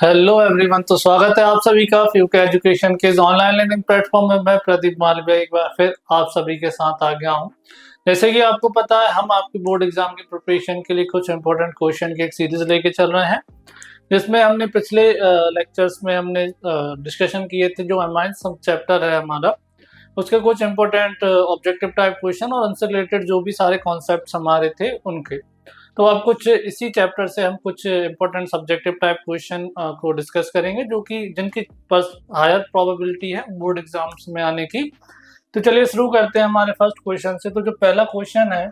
Hello everyone. तो स्वागत है आप सभी का फ्यूके एजुकेशन के इस ऑनलाइन लर्निंग प्लेटफॉर्म में। मैं प्रदीप मालविया एक बार फिर आप सभी के साथ आ गया हूं। जैसे कि आपको पता है, हम आपके बोर्ड एग्जाम की प्रिपरेशन के लिए कुछ इंपॉर्टेंट क्वेश्चन की एक सीरीज लेके चल रहे हैं, जिसमें हमने पिछले लेक्चर्स में हमने डिस्कशन किए थे। जो अमाइन सब चैप्टर है हमारा, उसके कुछ इंपॉर्टेंट ऑब्जेक्टिव टाइप क्वेश्चन और उनसे रिलेटेड जो भी सारे कॉन्सेप्ट्स हमारे थे उनके। तो अब कुछ इसी चैप्टर से हम कुछ इंपॉर्टेंट सब्जेक्टिव टाइप क्वेश्चन को डिस्कस करेंगे, जो कि जिनकी हायर प्रोबेबिलिटी है बोर्ड एग्जाम्स में आने की। तो चलिए शुरू करते हैं हमारे फर्स्ट क्वेश्चन से। तो जो पहला क्वेश्चन है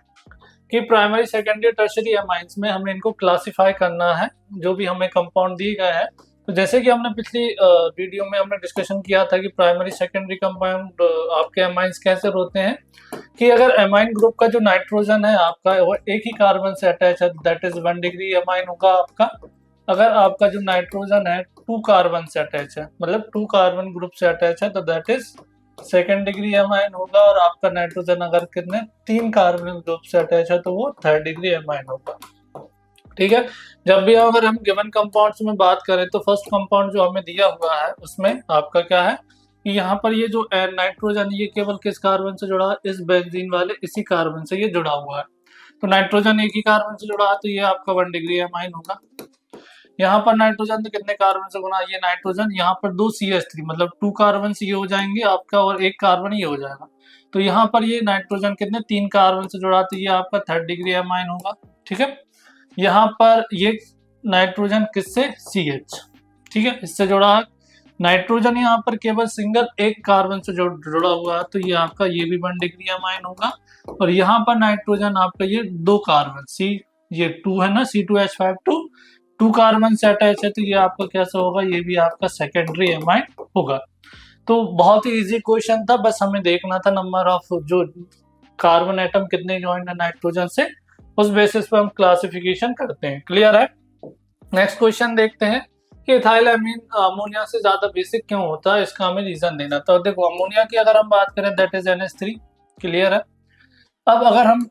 कि प्राइमरी सेकेंडरी टर्शरी अमाइंस में हमें इनको क्लासिफाई करना है, जो भी हमें कंपाउंड दिए गए हैं। तो जैसे कि हमने पिछली वीडियो में हमने डिस्कशन किया था कि प्राइमरी सेकेंडरी कंपाउंड आपके अमाइंस कैसे होते हैं, कि अगर एमाइन ग्रुप का जो नाइट्रोजन है आपका वो एक ही कार्बन से अटैच है, दैट इज 1 डिग्री एमाइन होगा आपका। अगर आपका जो नाइट्रोजन है 2 कार्बन से अटैच है, मतलब 2 कार्बन ग्रुप से अटैच है, तो that is 2nd degree amine होगा। और आपका नाइट्रोजन अगर कितने 3 कार्बन ग्रुप से अटैच है तो वो 3rd डिग्री एमाइन होगा। ठीक है। जब भी अगर हम गिवन कंपाउंड्स में बात करें तो फर्स्ट कंपाउंड जो हमें दिया हुआ है उसमें आपका क्या है कि यहाँ पर ये जो नाइट्रोजन ये केवल किस कार्बन से जुड़ा है, इस बेंजीन वाले इसी कार्बन से ये जुड़ा हुआ है। तो नाइट्रोजन एक ही कार्बन से जुड़ा है तो ये आपका 1 डिग्री एमाइन होगा। यहाँ पर नाइट्रोजन तो कितने कार्बन से गुना, ये नाइट्रोजन यहाँ पर 2 CH3 मतलब 2 कार्बन से ये हो जाएंगे आपका और एक कार्बन ये हो जाएगा। तो यहाँ पर ये नाइट्रोजन कितने 3 कार्बन से जुड़ा तो ये आपका 3rd डिग्री एमाइन होगा। ठीक है। यहाँ पर ये नाइट्रोजन किससे CH, ठीक है, इससे जुड़ा है। नाइट्रोजन यहाँ पर केवल सिंगल एक कार्बन से जुड़ा हुआ है तो ये आपका ये भी 1 डिग्री एमाइन होगा। और यहाँ पर नाइट्रोजन आपका ये 2 कार्बन ये 2 है ना, C2H5 2 कार्बन से अटैच है तो ये आपका कैसा होगा, ये भी आपका सेकेंडरी एमाइन होगा। तो बहुत ही इजी क्वेश्चन था, बस हमें देखना था नंबर ऑफ जो कार्बन एटम कितने ज्वाइंट है नाइट्रोजन से, उस बेसिस पे हम क्लासिफिकेशन करते हैं। क्लियर है। नेक्स्ट क्वेश्चन देखते हैं कि इथाइल अमीन अमोनिया से ज्यादा बेसिक क्यों होता है, इसका हमें रीजन देना। तो देखो अमोनिया की अगर हम बात करें दैट इज NH3। क्लियर है। अब अगर हम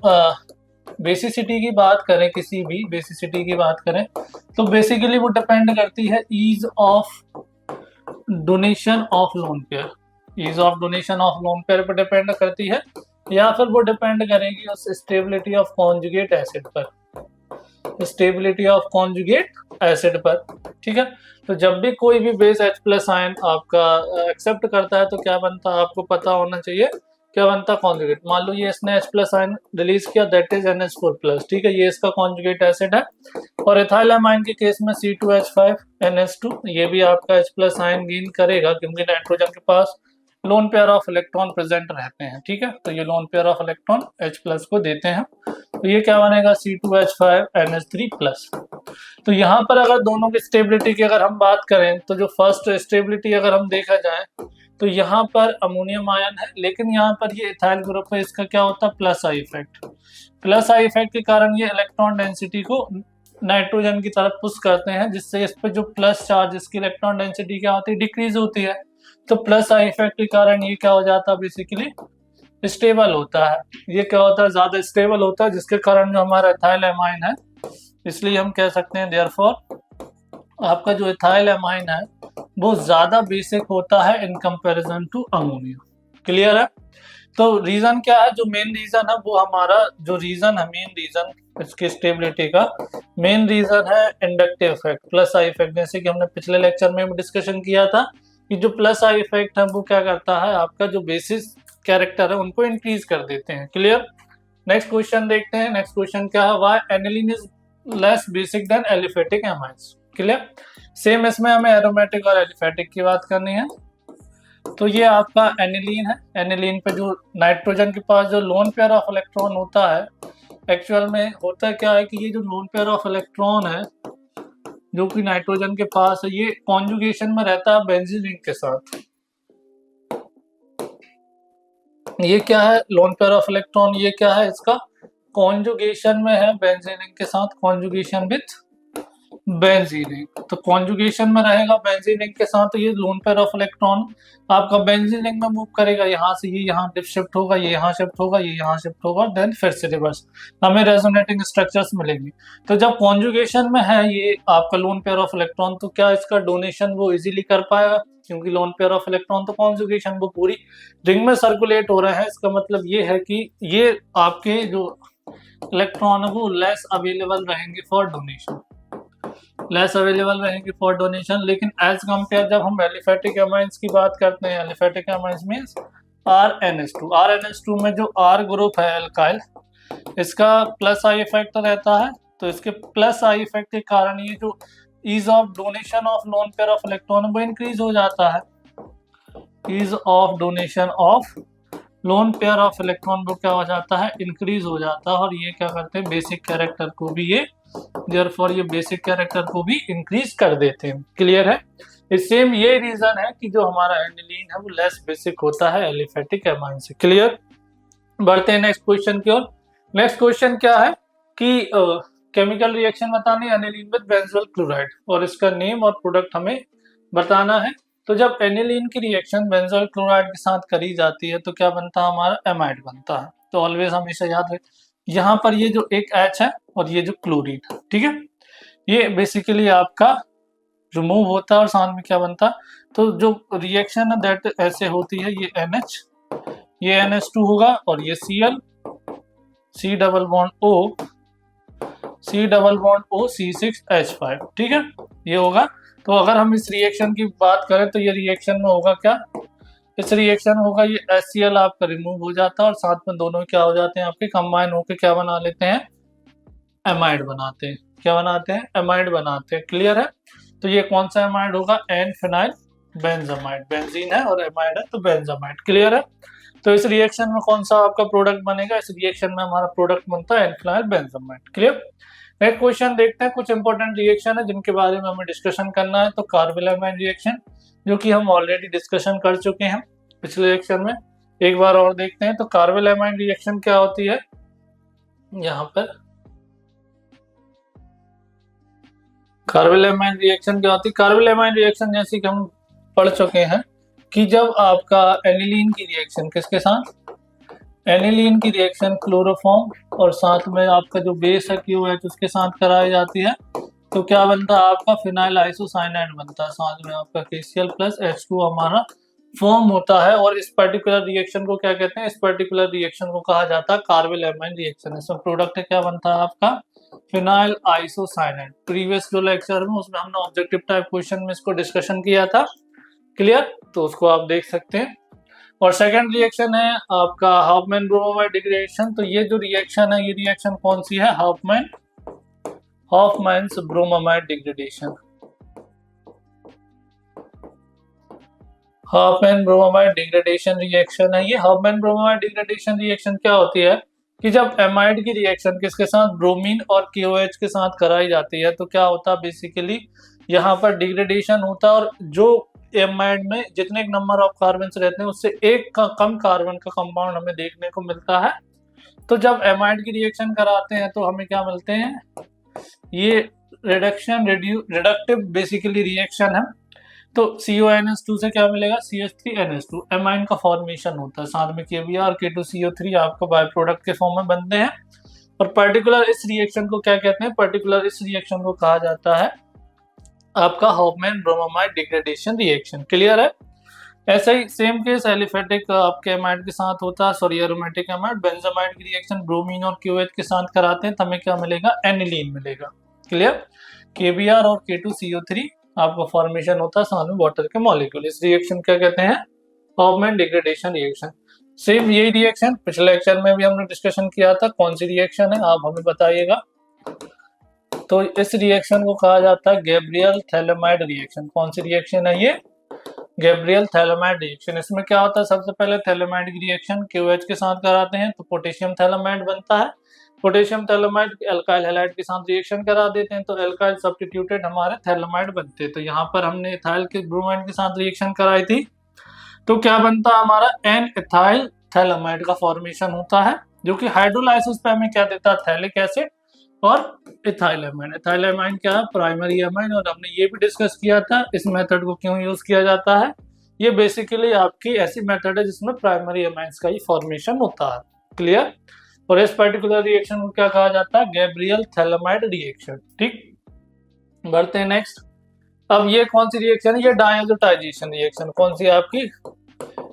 बेसिसिटी की बात करें, किसी भी बेसिसिटी की बात करें तो बेसिकली वो डिपेंड करती है ease of donation of lone pair, ease of donation of lone pair पर डिपेंड करती है, या फिर वो डिपेंड करेगी उस स्टेबिलिटी ऑफ कॉन्जुगेट एसिड पर, स्टेबिलिटी ऑफ कॉन्जुगेट एसिड पर। ठीक है। तो जब भी कोई भी बेस H+ आयन आपका एक्सेप्ट करता है तो क्या बनता है आपको पता होना चाहिए, क्या बनता है कॉन्जुगेट। मान लो ये इसने H+ आयन रिलीज किया दैट इज NH4+। ठीक है, ये इसका कॉन्जुगेट एसिड है। और इथाइल अमाइन के केस में C2H5NH2 ये भी आपका H+ आयन गेन करेगा, क्योंकि नाइट्रोजन के पास lone pair of electron present रहते हैं। ठीक है, तो ये lone pair of electron H+ को देते हैं, तो ये क्या बनेगा C2H5NH3+। तो यहाँ पर अगर दोनों की स्टेबिलिटी की अगर हम बात करें तो जो फर्स्ट स्टेबिलिटी अगर हम देखा जाए तो यहाँ पर अमोनियम आयन है, लेकिन यहाँ पर ये इथाइल ग्रुप है, इसका क्या होता है plus I effect. Plus I effect के कारण ये इलेक्ट्रॉन डेंसिटी को नाइट्रोजन की तरफ पुश करते हैं, जिससे इस पर जो प्लस चार्ज इसकी इलेक्ट्रॉन डेंसिटी क्या होती है डिक्रीज होती है। तो प्लस आई इफेक्ट के कारण ये क्या हो जाता है बेसिकली स्टेबल होता है। ये क्या होता है ज्यादा स्टेबल होता है, जिसके कारण जो हमारा इथाइल अमाइन है, इसलिए हम कह सकते हैं देयरफॉर आपका जो इथाइल अमाइन है वो ज्यादा बेसिक होता है in comparison to ammonia. Clear है। तो रीजन क्या है, जो मेन रीजन है वो हमारा जो रीजन है, मेन रीजन इसकी स्टेबिलिटी का मेन रीजन है inductive effect, plus I effect. जैसे कि हमने पिछले लेक्चर में भी डिस्कशन किया था कि जो प्लस आई इफेक्ट है वो क्या करता है, आपका जो बेसिस कैरेक्टर है उनको इंक्रीज कर देते हैं। क्लियर। नेक्स्ट क्वेश्चन देखते हैं। नेक्स्ट क्वेश्चन क्या है, why aniline is less basic then aliphatic amines. Clear. Same इसमें हमें एरोमेटिक और एलिफेटिक की बात करनी है। तो ये आपका एनिलीन है। एनिलीन पे जो नाइट्रोजन के पास जो लोन पेयर ऑफ इलेक्ट्रॉन होता है, एक्चुअल में होता क्या है कि ये जो लोन पेयर ऑफ इलेक्ट्रॉन है जो कि नाइट्रोजन के पास है, ये कॉन्जुगेशन में रहता है बेंजीन रिंग के साथ। ये क्या है लोन पेयर ऑफ इलेक्ट्रॉन, ये क्या है इसका कॉन्जुगेशन में है बेंजीन रिंग के साथ, कॉन्जुगेशन विथ बेंजीन रिंग, तो कॉन्जुगेशन में रहेगा बेंजीन रिंग के साथ, तो ये लोन पेयर ऑफ इलेक्ट्रॉन आपका बेंजीन रिंग में मूव करेगा, यहाँ से ये यहाँ शिफ्ट होगा, ये यहाँ शिफ्ट होगा, ये यहाँ शिफ्ट होगा, देन फिर से रिवर्स हमें रेजोनेटिंग स्ट्रक्चर्स मिलेंगे। तो जब कॉन्जुगेशन में है ये आपका लोन पेयर ऑफ इलेक्ट्रॉन, तो क्या इसका डोनेशन वो इजीली कर पाएगा, क्योंकि लोन पेयर ऑफ इलेक्ट्रॉन तो कॉन्जुगेशन वो पूरी रिंग में सर्कुलेट हो रहे हैं। इसका मतलब ये है कि ये आपके जो इलेक्ट्रॉन है वो लेस अवेलेबल रहेंगे फॉर डोनेशन, लेस अवेलेबल रहेंगे फॉर डोनेशन। लेकिन एज कंपेयर जब हम एलिफेटिक एमाइंस की बात करते हैं, एलिफेटिक एमाइंस मींस RNH2 में जो R ग्रुप है एल्काइल, इसका प्लस आई इफेक्ट रहता है, तो इसके प्लस आई इफेक्ट के कारण ये जो ease of donation of lone pair of electron वो इंक्रीज हो जाता है, ease of donation of lone pair of electron वो क्या हो जाता है, इंक्रीज हो जाता है। और ये क्या करते हैं, बेसिक कैरेक्टर को भी ये देयरफॉर ये बेसिक कैरेक्टर को भी इंक्रीज कर देते हैं। क्लियर है? इस सेम ये रीजन है कि जो हमारा एनिलीन है वो लेस बेसिक होता है एलिफेटिक एमाइन से। क्लियर? बढ़ते हैं नेक्स्ट क्वेश्चन की ओर। नेक्स्ट क्वेश्चन क्या है कि केमिकल रिएक्शन बतानी एनिलीन विद बेंजोल क्लोराइड, और इसका नेम और प्रोडक्ट हमें बताना है। तो जब एनिलीन की रिएक्शन बेंजोल क्लोराइड के साथ करी जाती है तो क्या बनता है, हमारा एमाइड बनता है। तो ऑलवेज हमेशा याद रखें, यहाँ पर ये जो एक H है और ये जो क्लोरीन है, ठीक है, ये बेसिकली आपका रिमूव होता है और साथ में क्या बनता है, तो जो रिएक्शन है दैट ऐसे होती है, ये NH, ये NH2 होगा और ये Cl, C double bond O, C double bond O, C6H5, ठीक है, ये होगा। तो अगर हम इस रिएक्शन की बात करें तो ये रिएक्शन में होगा क्या, इस रिएक्शन में होगा ये HCl आपका रिमूव हो जाता है और साथ में दोनों क्या हो जाते हैं, आपके कंबाइन होकर क्या बना लेते हैं, एमाइड बनाते हैं। क्या बनाते हैं, एमाइड बनाते हैं। क्लियर है? तो ये कौन सा एमाइड होगा, एन फिनाइल बेंजामाइड, बेंजीन है और एमाइड है तो बेंजामाइड। क्लियर है? तो इस रिएक्शन में कौन सा आपका प्रोडक्ट बनेगा, इस रिएक्शन में हमारा प्रोडक्ट बनता है N phenyl benzamide. Clear? Next question देखते हैं, कुछ इंपॉर्टेंट रिएक्शन है जिनके बारे में हमें डिस्कशन करना है। तो कार्बोलामाइन रिएक्शन, जो कि हम ऑलरेडी डिस्कशन कर चुके हैं पिछले लेक्चर में, एक बार और देखते हैं। तो कार्बोलामाइन रिएक्शन क्या होती है, यहाँ पर कार्बोलामाइन रिएक्शन क्या होती है, कार्बोलामाइन रिएक्शन जैसे कि हम पढ़ चुके हैं कि जब आपका एनिलीन की रिएक्शन किसके साथ, एनिलीन की रिएक्शन क्लोरोफॉर्म और साथ में आपका जो बेस है QH उसके साथ कराई जाती है, तो क्या बनता है, आपका फिनाइल आइसोसाइनाइड बनता है, साथ में आपका KCl प्लस H2 हमारा फॉर्म होता है। और इस पर्टिकुलर रिएक्शन को क्या कहते हैं, इस पर्टिकुलर रिएक्शन को कहा जाता है कार्बोलामाइन रिएक्शन। इसमें प्रोडक्ट क्या बनता है आपका, फिनाइल आइसोसाइनाइड। प्रीवियस जो लेक्चर में उसमें हमने ऑब्जेक्टिव टाइप क्वेश्चन में इसको डिस्कशन किया था। क्लियर? तो उसको आप देख सकते हैं। और सेकंड रिएक्शन है आपका हाफमैन ब्रोमाइड डिग्रेडेशन। तो ये जो रिएक्शन है, ये रिएक्शन कौन सी है, Hofmann's bromide degradation, Hofmann bromide degradation reaction है ये। हॉफमैन ब्रोमाइड डिग्रेडेशन रिएक्शन क्या होती है कि जब एमाइड की रिएक्शन किसके साथ, ब्रोमीन और KOH के साथ कराई जाती है, तो क्या होता है, बेसिकली यहाँ पर डिग्रेडेशन होता है और जो एमाइड में जितने नंबर ऑफ कार्बन रहते हैं उससे एक का कम कार्बन का कंपाउंड हमें देखने को मिलता है। तो जब एमाइड की रिएक्शन कराते हैं तो हमें क्या मिलते हैं, ये रिडक्टिव बेसिकली रिएक्शन है। तो CONH2 से क्या मिलेगा, CH3NH2, एमाइन का फॉर्मेशन होता है, साथ में KBr K2CO3 आपको बाय प्रोडक्ट के फॉर्म में बनते हैं। और पर्टिकुलर इस रिएक्शन को क्या कहते हैं, पर्टिकुलर इस रिएक्शन को कहा जाता है आपका Hoffmann bromide degradation reaction. Clear है? ऐसा ही सेम केस एलिफेटिक आपके एमाइड के साथ होता है, सॉरी एरोमेटिक एमाइड, बेंजामाइड की रिएक्शन ब्रोमीन और QH के साथ कराते हैं तो हमें क्या मिलेगा, एनिलीन मिलेगा। क्लियर? KBr और K2CO3 आपका फॉर्मेशन होता है, साथ में वाटर के मॉलिक्यूल। इस रिएक्शन क्या कहते हैं, हॉफमैन डिग्रेडेशन रिएक्शन। सेम यही रिएक्शन पिछले लेक्चर में भी हमने डिस्कशन किया था, कौन सी रिएक्शन है आप हमें बताइएगा। तो इस रिएक्शन को कहा जाता है गैब्रियल थैलेमाइड रिएक्शन। कौन सी रिएक्शन है ये, गैब्रियल थैलेमाइड रिएक्शन। इसमें क्या होता है, सबसे पहले थैलेमाइड की रिएक्शन KOH के साथ कराते हैं तो पोटेशियम थैलेमाइड बनता है। पोटेशियम थैलेमाइड एल्काइल हैलाइड के साथ रिएक्शन करा देते हैं तो एल्काइल सब्स्टिट्यूटेड हमारे थैलेमाइड बनते हैं। तो यहाँ पर हमने इथाइल के ब्रोमाइड के साथ रिएक्शन कराई थी तो क्या बनता है, हमारा एन इथाइल थैलेमाइड का फॉर्मेशन होता है, जो कि हाइड्रोलाइसिस पे हमें क्या देता है, थैलिक एसिड और इथाइलएमाइन। इथाइलएमाइन क्या है? Primary amine. और हमने ये भी डिस्कस किया था इस मेथड को क्यों यूज किया जाता है। ये बेसिकली आपकी ऐसी मेथड है जिसमें प्राइमरी एमाइंस का ही फॉर्मेशन होता है। क्लियर? और इस पर्टिकुलर रिएक्शन को क्या कहा जाता है? Gabriel phthalimide reaction. ठीक, बढ़ते हैं नेक्स्ट। अब ये कौन सी रिएक्शन है? ये डायजोटाइजेशन रिएक्शन। कौन सी आपकी?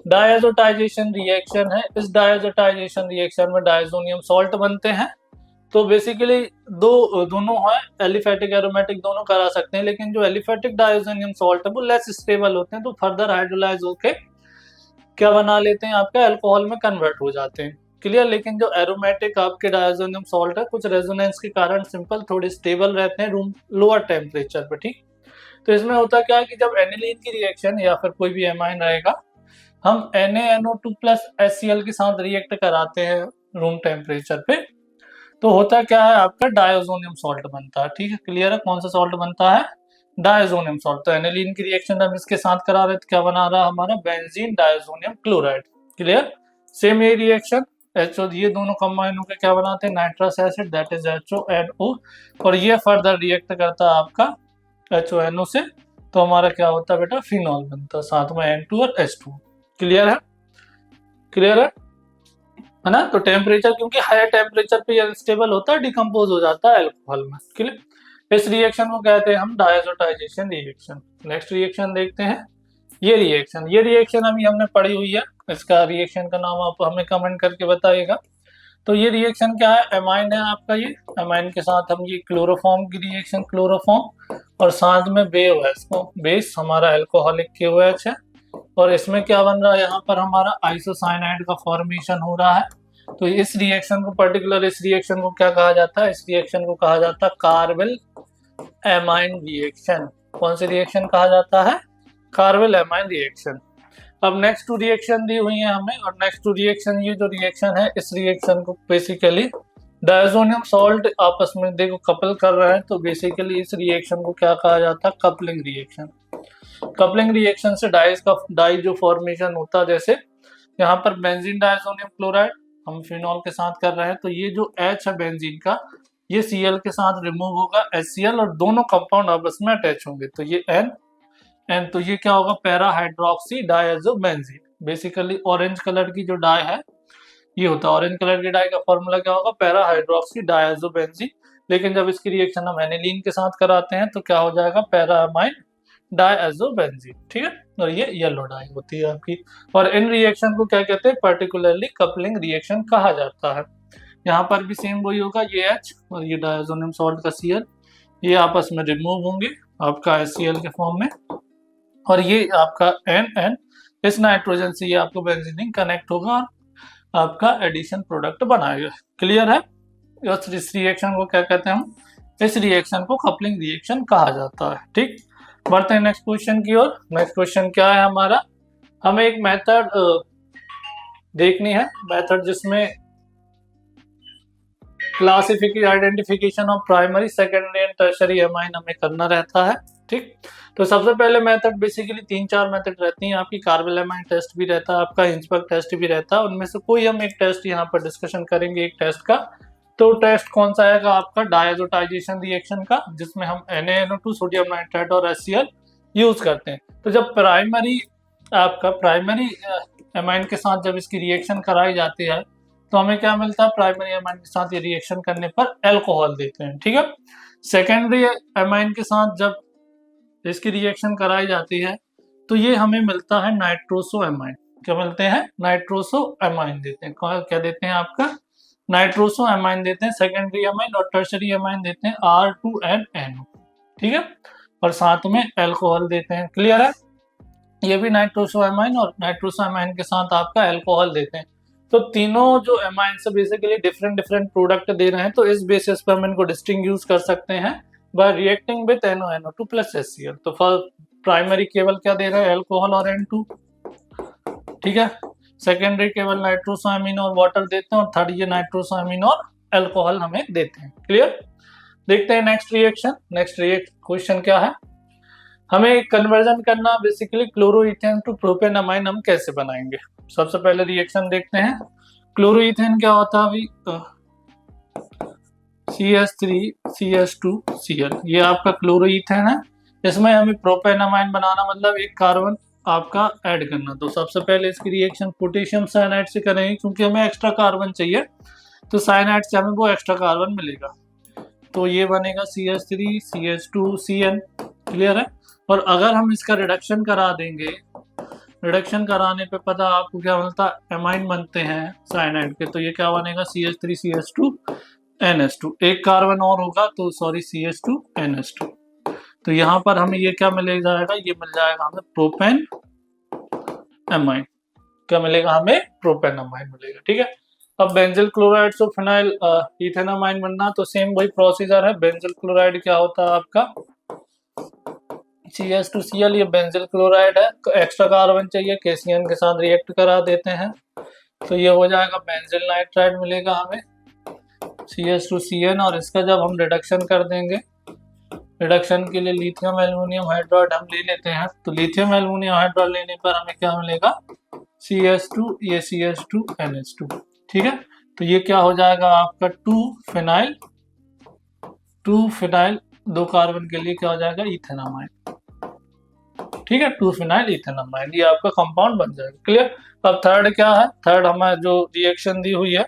डायजोटाइजेशन रिएक्शन है। इस डायजोटाइजेशन रिएक्शन में डायजोनियम सॉल्ट बनते हैं। तो बेसिकली दोनों है, एलिफेटिक एरोमेटिक दोनों करा सकते हैं, लेकिन जो एलिफेटिक डायजोनियम सॉल्ट है वो लेस स्टेबल होते हैं, तो फर्दर हाइड्रोलाइज होके क्या बना लेते हैं? आपका अल्कोहल में कन्वर्ट हो जाते हैं। क्लियर? लेकिन जो एरोमेटिक आपके डायजोनियम सॉल्ट है कुछ रेजोनेंस के कारण सिंपल थोड़े स्टेबल रहते हैं रूम लोअर टेम्परेचर पे। ठीक, तो इसमें होता क्या है कि जब एनिलीन की रिएक्शन या फिर कोई भी एमाइन रहेगा, हम NaNO2 प्लस HCl के साथ रिएक्ट कराते हैं रूम टेम्परेचर पे, तो होता क्या है? आपका डायजोनियम सॉल्ट बनता है। ठीक है, क्लियर है? कौन सा सॉल्ट बनता है? Diazonium salt. तो एनिलीन की रिएक्शन हम इसके साथ करा रहे थे, क्या बना रहा हमारा? Benzene diazonium chloride. Clear? Same ये रिएक्शन HO, ये दोनों कंबाइन होकर क्या बनाते हैं? Nitrous acid, that is HONO। और ये फर्दर रिएक्ट करता है आपका HONO से, तो हमारा क्या होता है बेटा? फिनॉल बनता है, साथ में N2 और H2। क्लियर है? क्लियर है ना? तो टेम्परेचर, क्योंकि हायर टेम्परेचर पे अनस्टेबल होता है, डिकम्पोज हो जाता है अल्कोहल में। क्लियर? इस रिएक्शन को कहते हैं हम डायजोटाइजेशन रिएक्शन। नेक्स्ट रिएक्शन देखते हैं। ये रिएक्शन अभी हमने पढ़ी हुई है, इसका रिएक्शन का नाम आप हमें कमेंट करके बताइएगा। तो ये रिएक्शन क्या है? एमाइन है आपका। ये एमाइन के साथ हम ये क्लोरोफॉर्म की रिएक्शन, क्लोरोफॉर्म और साथ में बेस हमारा अल्कोहलिक KOH है। और इसमें क्या बन रहा है? यहाँ पर हमारा आइसोसाइनाइड का फॉर्मेशन हो रहा है। तो इस रिएक्शन को इस रिएक्शन को क्या कहा जाता है? इस रिएक्शन को कहा जाता है कार्बल एमाइन रिएक्शन। कौन सी रिएक्शन कहा जाता है? Carpal amine reaction. अब नेक्स्ट टू रिएक्शन दी हुई है हमें, और नेक्स्ट टू रिएक्शन, ये जो रिएक्शन है इस रिएक्शन को बेसिकली डायजोनियम सॉल्ट आपस में देखो कपल कर रहे हैं, तो बेसिकली इस रिएक्शन को क्या कहा जाता है? Coupling reaction. कपलिंग रिएक्शन से डाई जो फॉर्मेशन होता है, जैसे यहाँ पर बेंजीन डायजोनियम क्लोराइड हम फिनॉल के साथ कर रहे हैं, तो ये जो H है बेंजीन का, ये Cl के साथ रिमूव होगा HCl, और दोनों कंपाउंड आपस में अटैच होंगे, तो ये N, तो ये क्या होगा? Para hydroxy diazobenzene. Basically orange colour की जो डाई है ये होता है, ऑरेंज कलर की डाई का फॉर्मूला क्या होगा? Para hydroxy diazobenzene. लेकिन जब इसकी रिएक्शन हम एनिलीन के साथ कराते हैं तो क्या हो जाएगा? Para amine diazobenzene. ठीक है, और ये येलो डाई होती है आपकी। और इन रिएक्शन को क्या कहते हैं? पर्टिकुलरली कपलिंग रिएक्शन कहा जाता है। यहाँ पर भी सेम वही होगा, ये H और ये डायजोनियम सॉल्ट का Cl, ये आपस में रिमूव होंगे आपका HCl के फॉर्म में, और ये आपका N इस नाइट्रोजन से ये आपको बेंजीनिंग कनेक्ट होगा और आपका एडिशन प्रोडक्ट बनाएगा। क्लियर है? इस रिएक्शन को क्या कहते हैं हम? इस रिएक्शन को कपलिंग रिएक्शन कहा जाता है। ठीक, बढ़ते हैं नेक्स्ट क्वेश्चन की ओर। नेक्स्ट क्वेश्चन क्या है हमारा? हमें एक मेथड देखनी है, मेथड जिसमें classification, identification of primary, secondary and tertiary amine हमें करना रहता है। ठीक, तो सबसे पहले मेथड बेसिकली 3-4 मेथड रहती हैं आपकी। कार्बल एमाइन टेस्ट भी रहता है आपका, हिंसबर्ग टेस्ट भी रहता है, उनमें से कोई हम एक टेस्ट यहाँ पर डिस्कशन करेंगे एक टेस्ट का। तो टेस्ट कौन सा आएगा आपका? डायजोटाइजेशन रिएक्शन का, जिसमें हम NaNO2 सोडियम नाइट्राइड और HCl यूज करते हैं। तो जब प्राइमरी एमाइन के साथ जब इसकी रिएक्शन कराई जाती है तो हमें क्या मिलता है? प्राइमरी एमाइन के साथ ये रिएक्शन करने पर अल्कोहल देते हैं। ठीक है, सेकेंडरी एमाइन के साथ जब इसकी रिएक्शन कराई जाती है तो ये हमें मिलता है नाइट्रोसो एमाइन। क्या मिलते हैं? नाइट्रोसो एमाइन देते हैं। क्या देते हैं? आपका नाइट्रोसो एमाइन देते हैं सेकेंडरी एमाइन, और टर्शरी एमाइन देते हैं R2NNO। ठीक है, और साथ में अल्कोहल देते हैं। क्लियर है? ये भी नाइट्रोसो एमाइन, और नाइट्रोसो एमाइन के साथ आपका अल्कोहल देते हैं। तो तीनों जो एमाइन से बेसिकली डिफरेंट प्रोडक्ट दे रहे हैं, तो इस बेसिस पर हम इनको डिस्टिंग्विश कर सकते हैं bye reacting with NaNO2 plus HCl। तो प्राइमरी केवल क्या दे रहे हैं? अल्कोहल और N2। ठीक है, सेकेंडरी केवल नाइट्रोसोअमीन और वाटर देते हैं, और थर्ड ये नाइट्रोसोअमीन और अल्कोहल हमें देते हैं। क्लियर? देखते हैं नेक्स्ट रिएक्शन। क्वेश्चन क्या है? हमें कन्वर्जन करना बेसिकली क्लोरोइथेन टू प्रोपेनमाइन हम कैसे बनाएंगे? सबसे पहले रिएक्शन देखते हैं। क्लोरोइथेन क्या होता है अभी? CH3CH2Cl, ये आपका क्लोरोईथेन है। इसमें हमें प्रोपेनामाइन बनाना, मतलब एक कार्बन आपका ऐड करना। तो सबसे पहले इसकी रिएक्शन पोटेशियम साइनाइड से करेंगे, क्योंकि हमें एक्स्ट्रा कार्बन चाहिए, तो साइनाइड से हमें वो एक्स्ट्रा कार्बन मिलेगा। तो ये बनेगा CH3CH2Cl, क्लियर है। और अगर हम इसका रिडक्शन करा देंगे, रिडक्शन कराने पे पता आपको क्या मिलता है, एमाइन बनते हैं साइनाइड के। तो ये क्या बनेगा, CH3CH2NH2, एक कार्बन और होगा तो सॉरी CH2NH2। तो यहाँ पर हमें ये क्या मिल जाएगा, ये मिल जाएगा हमें प्रोपेन एमाइन। क्या मिलेगा हमें, प्रोपेन एमाइन मिलेगा, ठीक है। अब बेंजिल क्लोराइड से फिनाइल इथेनामाइन बनना, तो सेम वही प्रोसीजर है। बेंजिल क्लोराइड क्या होता है आपका, CH2Cl, ये बेंजिल क्लोराइड है, तो एक्स्ट्रा कार्बन चाहिए, KCN के साथ रिएक्ट करा देते हैं, तो ये हो जाएगा बेंजिल नाइट्राइड मिलेगा हमें CH2Cn। और इसका जब हम रिडक्शन कर देंगे, रिडक्शन के लिए लिथियम एल्युमिनियम हाइड्राइड हम ले लेते हैं, तो लिथियम एल्युमिनियम हाइड्राइड लेने पर हमें क्या मिलेगा, CH2, ये CH2NH2, ठीक है। तो ये क्या हो जाएगा आपका 2 फिनाइल 2 कार्बन के लिए क्या हो जाएगा, इथेनामाइन, ठीक है। 2 फिनाइल इथेनामाइन, ये आपका कंपाउंड बन जाएगा, क्लियर। अब थर्ड क्या है, थर्ड हमें जो रिएक्शन दी हुई है,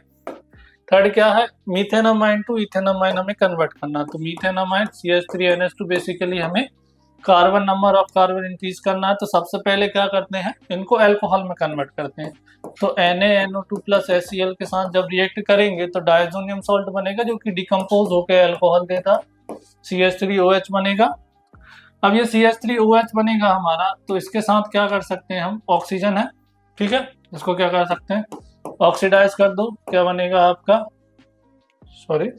थर्ड क्या है, मीथेनामाइन टू इथेनामाइन हमें कन्वर्ट करना। तो मीथेनामाइन CH3NH2, बेसिकली हमें carbon number of carbon increase करना है। तो सबसे पहले क्या करते हैं, इनको अल्कोहल में कन्वर्ट करते हैं। तो NaNO2 प्लस HCl के साथ जब रिएक्ट करेंगे तो डायजोनियम सॉल्ट बनेगा, जो कि डिकम्पोज होकर अल्कोहल देता, CH3OH बनेगा। अब ये CH3OH बनेगा हमारा, तो इसके साथ क्या कर सकते हैं हम, ऑक्सीजन है, ठीक है, इसको क्या कर सकते हैं, ऑक्सीडाइज कर दो। क्या बनेगा आपका, सॉरी,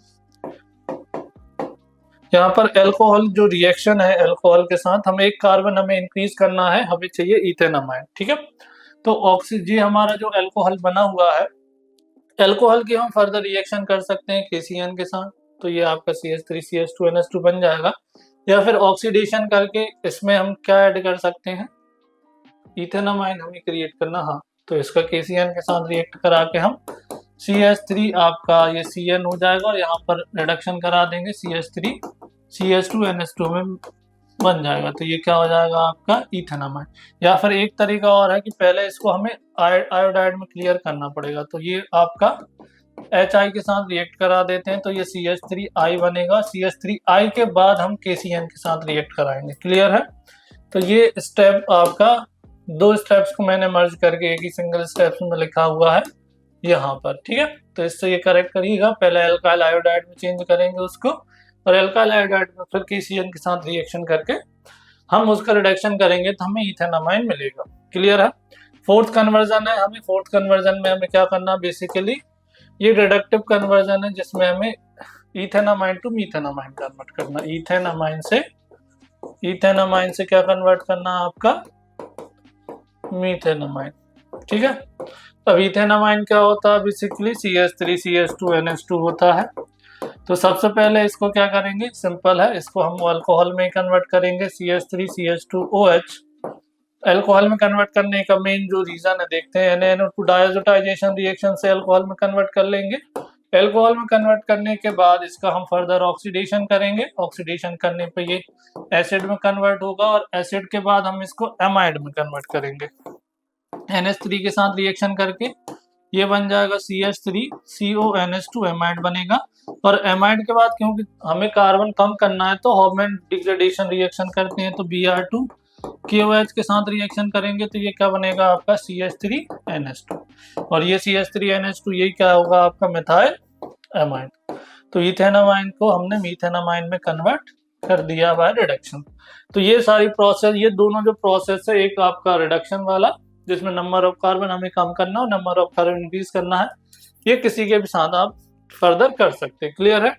यहाँ पर अल्कोहल जो रिएक्शन है, अल्कोहल के साथ हमें एक कार्बन हमें इंक्रीज करना है, हमें चाहिए इथेनामाइन, ठीक है। तो ऑक्सीजन हमारा जो अल्कोहल बना हुआ है, अल्कोहल की हम फर्दर रिएक्शन कर सकते हैं KCN के साथ, तो ये आपका CH3CH2NH2 बन जाएगा। या फिर ऑक्सीडेशन करके इसमें हम क्या ऐड कर सकते हैं, इथेनामाइन हमें क्रिएट करना, हाँ, तो इसका KCN के साथ रिएक्ट करा के हम CH3 आपका ये CN हो जाएगा, और यहाँ पर रिडक्शन करा देंगे CH3CH2NH2 में बन जाएगा। तो ये क्या हो जाएगा आपका, इथेनामाइन। या फिर एक तरीका और है कि पहले इसको हमें आयोडाइड में क्लियर करना पड़ेगा, तो ये आपका HI के साथ रिएक्ट करा देते हैं, तो ये CH3I बनेगा। CH3I के बाद हम KCN के साथ रिएक्ट कराएंगे, क्लियर है। तो ये स्टेप आपका, 2 स्टेप्स को मैंने मर्ज करके एक ही सिंगल स्टेप्स में लिखा हुआ है यहाँ पर, ठीक है। तो इससे ये करेक्ट करिएगा, पहले अल्काइल आयोडाइड में चेंज करेंगे उसको, और अल्काइल आयोडाइड में फिर KCN के साथ रिएक्शन करके हम उसका रिडक्शन करेंगे, तो हमें इथेनामाइन मिलेगा, क्लियर है। फोर्थ कन्वर्जन है, हमें फोर्थ कन्वर्जन में हमें क्या करना, बेसिकली ये रिडक्टिव कन्वर्जन है, जिसमें हमें इथेनामाइन टू मीथेनामाइन कन्वर्ट करना। इथेनामाइन से क्या कन्वर्ट करना आपका, मीथेनामाइन, ठीक है। अब इथेनामाइन क्या होता है, बेसिकली CH3CH2NH2 होता है। तो सबसे पहले इसको क्या करेंगे, सिंपल है, इसको हम अल्कोहल में कन्वर्ट करेंगे, CH3CH2OH। अल्कोहल में कन्वर्ट करने का मेन जो रीजन है, देखते हैं, NaNO2 डायजोटाइजेशन रिएक्शन से अल्कोहल में कन्वर्ट कर लेंगे। अल्कोहल में कन्वर्ट करने के बाद इसका हम फर्दर ऑक्सीडेशन करेंगे, ऑक्सीडेशन करने पे ये एसिड में कन्वर्ट होगा, और एसिड के बाद हम इसको एमाइड में कन्वर्ट करेंगे NH3 के साथ रिएक्शन करके। ये बन जाएगा CH3CONH2 एमाइड बनेगा। और एमाइड के बाद क्योंकि हमें कार्बन कम करना है, तो हॉफमैन डिग्रेडेशन रिएक्शन करते हैं, तो Br2 KOH के साथ रिएक्शन करेंगे, तो ये क्या बनेगा आपका, CH3NH2। और ये CH3NH2 यही क्या होगा आपका, मिथाइल एमाइड। तो इथेनामाइन को हमने मीथेनामाइन में कन्वर्ट कर दिया बाय रिडक्शन। तो ये सारी प्रोसेस, ये दोनों जो प्रोसेस है, एक आपका रिडक्शन वाला जिसमें नंबर ऑफ कार्बन हमें कम करना और नंबर ऑफ कार्बन इंक्रीज करना है, ये किसी के भी साथ आप फर्दर कर सकते हैं, क्लियर है।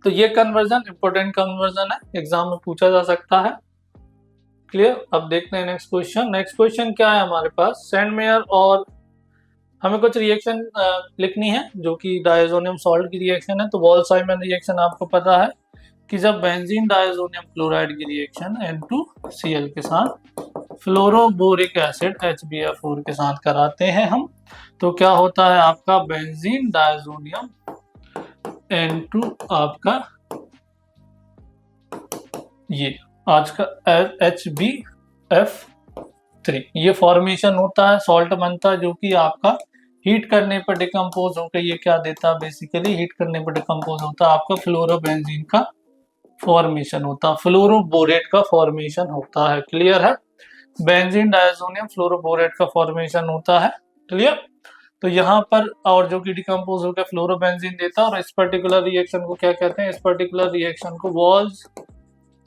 तो ये कन्वर्जन इंपॉर्टेंट कन्वर्जन है, एग्जाम में पूछा जा सकता है, क्लियर। अब देखते हैं नेक्स्ट क्वेश्चन। नेक्स्ट क्वेश्चन क्या है हमारे पास, सैंडमेयर और हमें कुछ रिएक्शन लिखनी है जो कि डायजोनियम सॉल्ट की रिएक्शन है। तो वॉल-साइमन रिएक्शन आपको पता है कि जब बेंजीन डायजोनियम क्लोराइड की रिएक्शन N2Cl के साथ फ्लोरोबोरिक एसिड HBr4 के साथ कराते हैं हम, तो क्या होता है आपका, बेंजीन डायजोनियम N2 आपका ये आज का HbF3, ये फॉर्मेशन होता है, सॉल्ट बनता है जो कि आपका हीट करने पर डिकम्पोज होकर ये क्या देता है, बेसिकली हीट करने पर डिकम्पोज होता है आपका फ्लोरोबेंजीन का फॉर्मेशन होता है, फ्लोरोबोरेट का फॉर्मेशन होता है। क्लियर है? बेंजीन डायजोनियम फ्लोरोबोरेट का फॉर्मेशन होता है। क्लियर? तो यहाँ पर और जो कि डिकम्पोज होकर फ्लोरोबेंजीन देता है, और इस पर्टिकुलर रिएक्शन को क्या कहते हैं, इस पर्टिकुलर रिएक्शन को वॉल्स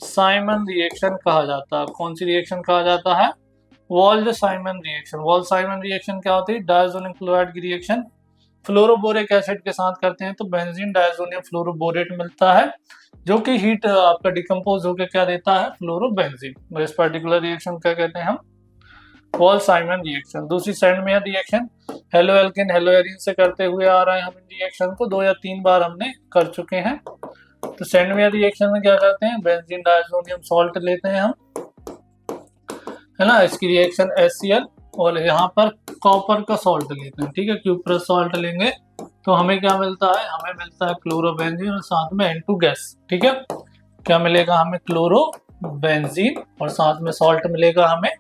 साइमन रिएक्शन कहा जाता है। कौन सी रिएक्शन कहा जाता है? Waltz Simon reaction. Waltz Simon reaction क्या होती है? डायजोनियम क्लोराइड की रिएक्शन फ्लोरोबोरिक एसिड के साथ करते हैं तो बेंजीन डायजोनियम फ्लोरोबोरेट मिलता है, जो कि हीट आपका डिकम्पोज होकर क्या देता है, फ्लोरोबेंजीन। इस पर्टिकुलर रिएक्शन क्या कहते हैं हम? Wall Simon reaction. दूसरी साइड में reaction halo alkane hello arene से करते हुए आ रहे हैं हम इन रिएक्शन को 2 या 3 बार हमने कर चुके हैं। तो सेंडमेयर रिएक्शन में क्या करते हैं, बेंजीन डायजोनियम सॉल्ट लेते हैं हम, है ना, इसकी रिएक्शन HCl, और यहाँ पर कॉपर का सॉल्ट लेते हैं। ठीक है, क्यूप्रस सॉल्ट लेंगे तो हमें क्या मिलता है, हमें मिलता है क्लोरोबेंजीन और साथ में N2 गैस। ठीक है, क्या मिलेगा हमें? क्लोरोबेंजीन और साथ में सॉल्ट मिलेगा हमें।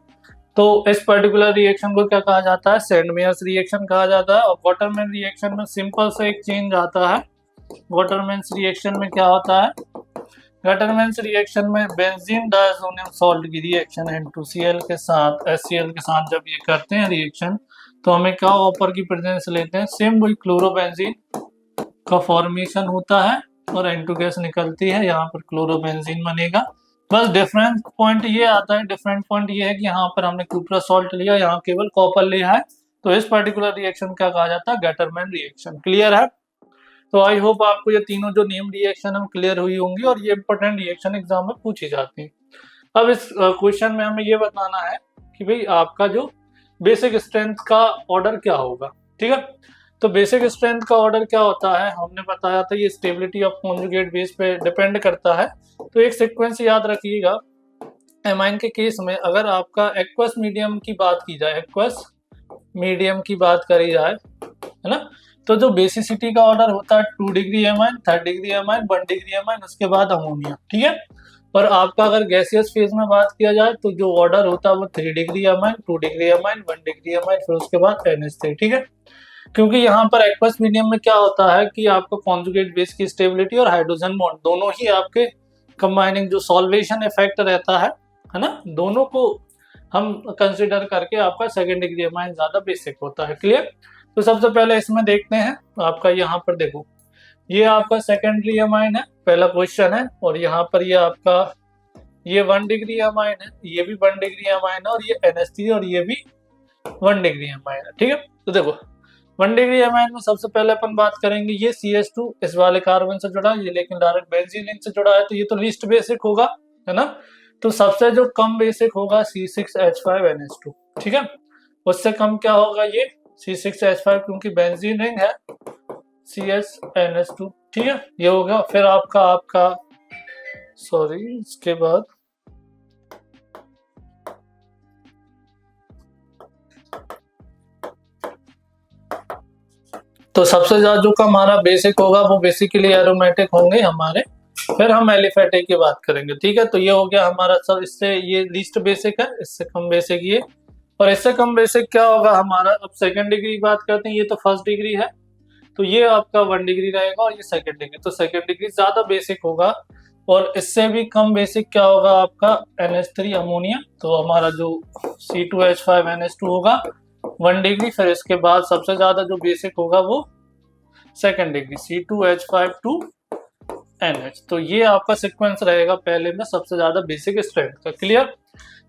तो इस पर्टिकुलर रिएक्शन को क्या कहा जाता है? सेंडमेयर्स रिएक्शन कहा जाता है। और वाटरमैन रिएक्शन में सिंपल से एक चेंज आता है। वाटरमैन रिएक्शन में क्या होता है? वाटरमैन रिएक्शन में बेंजीन डायजोनियम सॉल्ट की रिएक्शन N2Cl के साथ HCl के साथ जब ये करते हैं रिएक्शन, तो हमें क्या कॉपर की प्रेजेंस लेते हैं, सेम वही क्लोरोबेंजीन का फॉर्मेशन होता है और N2 गैस निकलती है, यहाँ पर क्लोरोबेंजीन बनेगा। बस डिफरेंस पॉइंट ये आता है, डिफरेंट पॉइंट ये है कि यहाँ पर हमने क्यूप्रस सॉल्ट लिया, यहाँ केवल कॉपर लिया है। तो इस पर्टिकुलर रिएक्शन क्या कहा जाता है? Gattermann reaction. क्लियर है? तो आई होप आपको ये तीनों जो नेम रिएक्शन हम क्लियर हुई होंगी, और ये इंपॉर्टेंट रिएक्शन एग्जाम में पूछी जाती है। अब इस क्वेश्चन में हमें ये बताना है कि भाई आपका जो बेसिक स्ट्रेंथ का ऑर्डर क्या होगा। ठीक है, तो बेसिक स्ट्रेंथ का ऑर्डर क्या होता है, हमने बताया था ये स्टेबिलिटी ऑफ कॉन्जुगेट बेस पे डिपेंड करता है। तो एक सीक्वेंस याद रखिएगा, एमाइन के केस में अगर आपका एक्वस मीडियम की बात की जाए, एक्वस मीडियम की बात करी जाए, है ना, तो जो बेसिसिटी का ऑर्डर होता है 2 degree amine, 3 degree amine, 1 degree amine, उसके बाद अमोनिया। ठीक है, और आपका अगर गैसियस फेज में बात किया जाए तो जो ऑर्डर होता है वो 3 degree amine, 2 degree amine, 1 degree amine, फिर उसके बाद NH3। ठीक है, क्योंकि यहाँ पर एक्वस मीडियम में क्या होता है कि आपको कॉन्जुगेट बेस की स्टेबिलिटी और हाइड्रोजन बॉन्ड दोनों ही आपके कंबाइनिंग जो सॉल्वेशन इफेक्ट रहता है ना, दोनों को हम कंसिडर करके आपका सेकेंड डिग्री एमाइन ज्यादा बेसिक होता है। क्लियर? तो सबसे पहले इसमें देखते हैं आपका, यहाँ पर देखो ये आपका सेकेंडरी अमाइन है, पहला क्वेश्चन है, और यहाँ पर ये आपका ये 1 डिग्री अमाइन है, ये भी 1 डिग्री अमाइन है, और ये NH3 और ये भी 1 डिग्री अमाइन है। ठीक है, तो देखो 1 डिग्री अमाइन में सबसे पहले अपन बात करेंगे, ये CH2 इस वाले कार्बन से जुड़ा है, ये लेकिन डायरेक्ट बेंजीन लिंक से जुड़ा है, तो ये तो लीस्ट बेसिक होगा, है ना। तो सबसे जो कम बेसिक होगा C6H5NH2। ठीक है, उससे कम क्या होगा? ये C6H5, क्योंकि बेंजीन रिंग है CHNH2। ठीक है, ये होगा। फिर आपका सॉरी, इसके बाद तो सबसे ज्यादा जो का हमारा बेसिक होगा वो बेसिकली एरोमेटिक होंगे हमारे, फिर हम एलिफेटिक की बात करेंगे। ठीक है, तो ये हो गया हमारा सब, इससे ये लीस्ट बेसिक है, इससे कम बेसिक ये, और इससे कम बेसिक क्या होगा हमारा? अब सेकंड डिग्री की बात करते हैं, ये तो फर्स्ट डिग्री है, तो ये आपका 1 डिग्री रहेगा, और ये सेकंड डिग्री, तो सेकंड डिग्री ज्यादा बेसिक होगा। और इससे भी कम बेसिक क्या होगा आपका? NH3 अमोनिया, तो हमारा जो C2H5NH2 होगा 1 डिग्री। फिर इसके बाद सबसे ज्यादा जो बेसिक होगा वो सेकंड डिग्री C2H5NH, तो ये आपका सीक्वेंस रहेगा पहले में सबसे ज्यादा बेसिक स्ट्रेंथ का। क्लियर?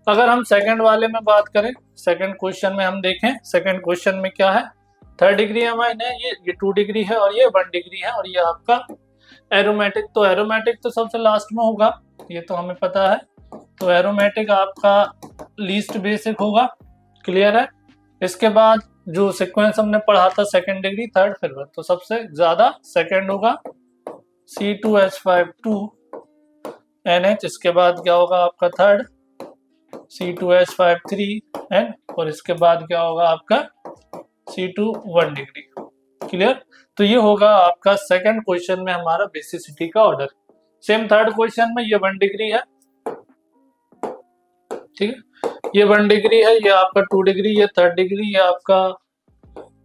अगर हम सेकंड वाले में बात करें, सेकंड क्वेश्चन में हम देखें, सेकंड क्वेश्चन में क्या है? 3 डिग्री अमाइन है, ये 2 डिग्री है, और ये 1 डिग्री है, और ये आपका एरोमेटिक। तो एरोमेटिक तो सबसे लास्ट में होगा, ये तो हमें पता है। तो एरोमेटिक आपका लीस्ट बेसिक होगा। क्लियर है? इसके बाद जो सीक्वेंस हमने पढ़ा था सेकंड डिग्री, थर्ड, फिर तो सबसे ज्यादा सेकंड होगा C2H52NH। इसके बाद क्या होगा आपका थर्ड? C2H53N, और इसके बाद क्या होगा आपका C2 1 डिग्री। क्लियर? तो ये होगा आपका सेकंड क्वेश्चन में हमारा बेसिसिटी का ऑर्डर। सेम थर्ड क्वेश्चन में ये 1 डिग्री है, ठीक है, ये 1 डिग्री है, ये आपका 2 डिग्री, ये 3 डिग्री, ये आपका,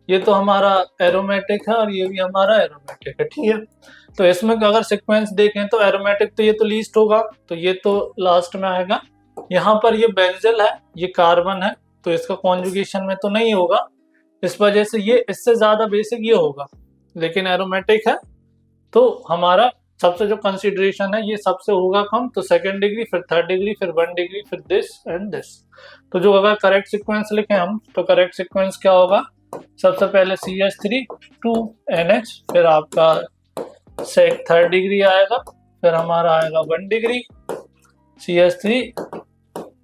ये तो हमारा एरोमेटिक है और ये भी हमारा एरोमेटिक है, ठीक है। तो इसमें अगर सीक्वेंस देखें तो एरोमेटिक तो ये तो लीस्ट होगा, तो ये तो लास्ट में आएगा। यहाँ पर ये बेंजल है, ये कार्बन है, तो इसका कॉन्जुगेशन में तो नहीं होगा, इस वजह से ये इससे ज्यादा बेसिक ये होगा, लेकिन एरोमेटिक है तो हमारा सबसे जो कंसिडरेशन है ये सबसे होगा कम, तो 2nd डिग्री, फिर 3rd डिग्री, फिर 1 डिग्री, फिर दिस एंड दिस। तो जो अगर करेक्ट सीक्वेंस लिखें हम, तो करेक्ट सीक्वेंस क्या होगा, सबसे पहले CH3 2NH, फिर आपका 3rd डिग्री आएगा, फिर हमारा आएगा 1 डिग्री CH3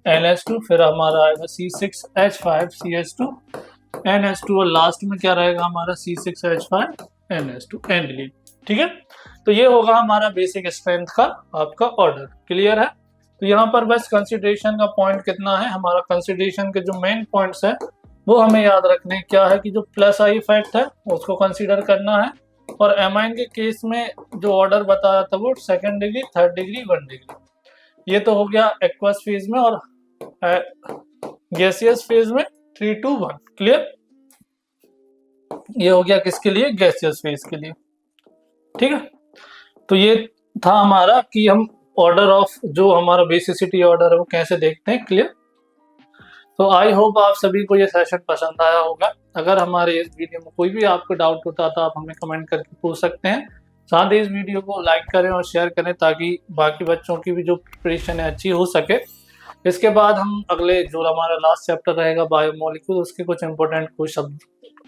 NH2, फिर हमारा आएगा C6H5 CH2 NH2, और लास्ट में क्या रहेगा हमारा C6H5 NH2 एंड, ठीक है। तो ये होगा हमारा बेसिक स्ट्रेंथ का आपका ऑर्डर, क्लियर है। तो यहाँ पर बस कंसिडरेशन का पॉइंट कितना है, हमारा कंसिडरेशन के जो मेन पॉइंट्स है वो हमें याद रखने क्या है कि जो प्लस आई इफेक्ट है उसको कंसीडर करना है, और एमाइन के केस में जो ऑर्डर बताया था वो 2nd degree, 3rd degree, 1 degree. ये तो हो गया एक्वस फेज में, और गैसियस फेज में 3 2 1, क्लियर। ये हो गया किसके लिए, गैसियस फेज के लिए, ठीक है। तो ये था हमारा कि हम ऑर्डर ऑफ जो हमारा बेसिसिटी ऑर्डर है वो कैसे देखते हैं, क्लियर। तो आई होप आप सभी को ये सेशन पसंद आया होगा। अगर हमारे इस वीडियो में कोई भी आपको डाउट होता है तो आप हमें कमेंट करके पूछ सकते हैं। साथ ही इस वीडियो को लाइक करें और शेयर करें ताकि बाकी बच्चों की भी जो प्रिपरेशन है अच्छी हो सके। इसके बाद हम अगले जो हमारा लास्ट चैप्टर रहेगा बायोमोलिक्यूल, उसके कुछ इंपॉर्टेंट क्वेश्चन,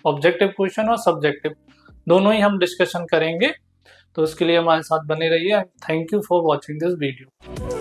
ऑब्जेक्टिव क्वेश्चन और सब्जेक्टिव दोनों ही हम डिस्कशन करेंगे। तो उसके लिए हमारे साथ बने रहिए। Thank you for watching this video.